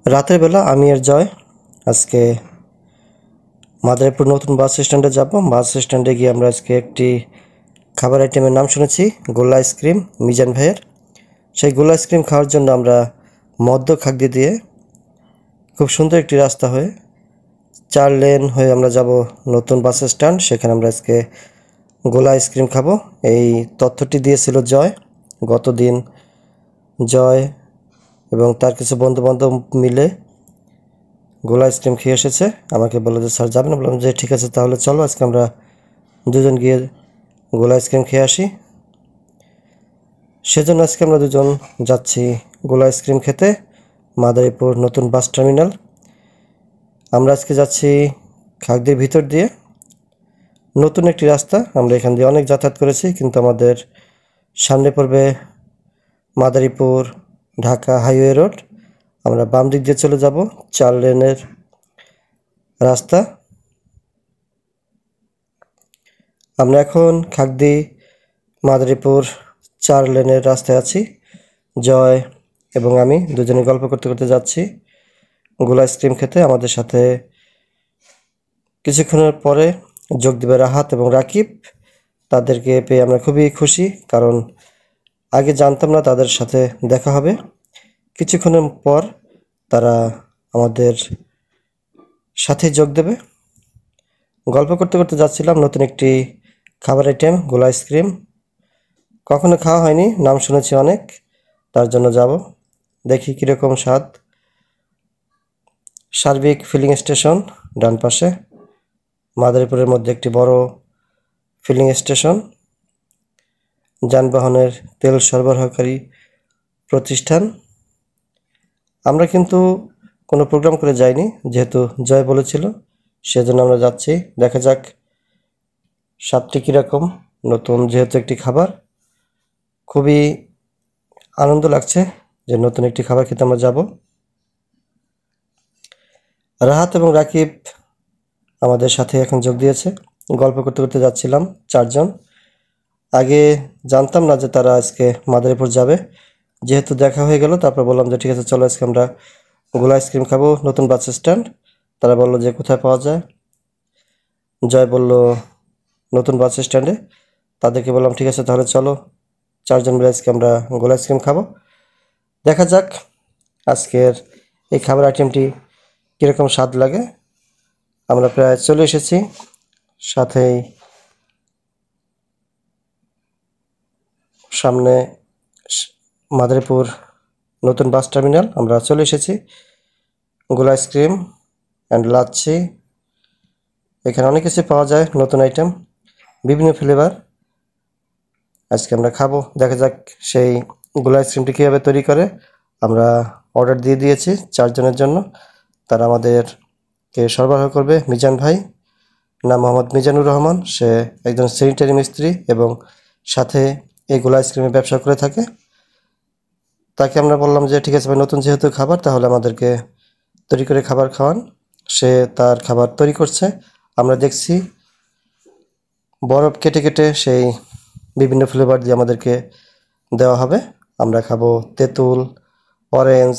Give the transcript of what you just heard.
রাতের বেলা আমি আর জয় আজকে মাদারীপুর নতুন বাস স্ট্যান্ডে যাব। বাস স্ট্যান্ডে গিয়ে আমরা আজকে একটি খাবার আইটেমের নাম শুনেছি, গোল্লা আইসক্রিম, মিজান ভাইয়ের। সেই গোল্লা আইসক্রিম খাওয়ার জন্য আমরা মধ্য খাগড়ি দিয়ে খুব সুন্দর একটি রাস্তা হয়ে 4 লেন হয়ে আমরা যাব নতুন বাস স্ট্যান্ড। সেখানে আমরা আজকে গোল্লা আইসক্রিম খাবো। এই তথ্যটি দিয়েছিল জয়। গতদিন জয় এবং তার কিছু বন্ধুবান্ধব মিলে গোলা আইসক্রিম খেয়ে এসেছে। আমাকে বললো যে স্যার যাবেন, বললাম যে ঠিক আছে, তাহলে চলো আজকে আমরা দুজন গিয়ে গোলা আইসক্রিম খেয়ে আসি। সেজন্য আজকে আমরা দুজন যাচ্ছি গোলা আইসক্রিম খেতে, মাদারীপুর নতুন বাস টার্মিনাল। আমরা আজকে যাচ্ছি খাগড়ির ভিতর দিয়ে, নতুন একটি রাস্তা। আমরা এখান দিয়ে অনেক যাতায়াত করেছি, কিন্তু আমাদের সামনে পড়বে মাদারীপুর ঢাকা হাইওয়ে রোড। আমরা বাম দিক দিয়ে চলে যাব, 4 লেনের রাস্তা। আমরা এখন খাগড়ি মাদারীপুর 4 লেনের রাস্তায় আছি। জয় এবং আমি দুজনে গল্প করতে করতে যাচ্ছি গোলা আইসক্রিম খেতে। আমাদের সাথে কিছুক্ষণের পরে যোগ দেবে রাহাত এবং রাকিব। তাদেরকে পেয়ে আমরা খুবই খুশি, কারণ আগে জানতাম না তাদের সাথে দেখা হবে। কিছুক্ষণের পর তারা আমাদের সাথে যোগ দেবে। গল্প করতে করতে যাচ্ছিলাম নতুন একটি খাবার আইটেম, গোলা আইসক্রিম। কখনো খাওয়া হয়নি, নাম শুনেছি অনেক, তার জন্য যাব, দেখি কীরকম স্বাদ। সার্বিক ফিলিং স্টেশন ডান পাশে, মাদারীপুরের মধ্যে একটি বড় ফিলিং স্টেশন, যানবাহনের তেল সরবরাহকারী প্রতিষ্ঠান। আমরা কিন্তু কোনো প্রোগ্রাম করে যাইনি, যেহেতু জয় বলেছিল, সেজন্য আমরা যাচ্ছি। দেখা যাক স্বাদটি কীরকম। নতুন যেহেতু একটি খাবার, খুবই আনন্দ লাগছে যে নতুন একটি খাবার খেতে আমরা যাব। রাহাত এবং রাকিব আমাদের সাথে এখন যোগ দিয়েছে। গল্প করতে করতে যাচ্ছিলাম 4 জন। আগে জানতাম না যে তারা আজকে মাদারীপুর যাবে। যেহেতু দেখা হয়ে গেল, তারপর বললাম যে ঠিক আছে চলো আজকে আমরা গোলা আইসক্রিম খাবো নতুন বাস স্ট্যান্ড। তারা বললো যে কোথায় পাওয়া যায়। জয় বলল নতুন বাস স্ট্যান্ডে। তাদেরকে বললাম ঠিক আছে তাহলে চলো 4 জন মিলে আজকে আমরা গোলা আইসক্রিম খাবো। দেখা যাক আজকের এই খাবার আইটেমটি কীরকম স্বাদ লাগে। আমরা প্রায় চলে এসেছি, সাথেই সামনে মাদারীপুর নতুন বাস টার্মিনাল। আমরা চলে এসেছি। গোলা আইসক্রিম অ্যান্ড লাচ্ছি, এখানে অনেক কিছু পাওয়া যায়, নতুন আইটেম, বিভিন্ন ফ্লেভার। আজকে আমরা খাবো। দেখা যাক সেই গোলা আইসক্রিমটি কীভাবে তৈরি করে। আমরা অর্ডার দিয়ে দিয়েছি 4 জনের জন্য। তারা আমাদেরকে সরবরাহ করবে মিজান ভাই, নাম মোহাম্মদ মিজানুর রহমান। সে একজন স্যানিটারি মিস্ত্রি এবং সাথে এই গোলা আইসক্রিমের ব্যবসা করে থাকে। তাকে আমরা বললাম যে ঠিক আছে ভাই, নতুন যেহেতু খাবার, তাহলে আমাদেরকে তৈরি করে খাবার খাওয়ান। সে তার খাবার তৈরি করছে। আমরা দেখছি বরফ কেটে কেটে সেই বিভিন্ন ফ্লেভার দিয়ে আমাদেরকে দেওয়া হবে। আমরা খাবো তেঁতুল, অরেঞ্জ,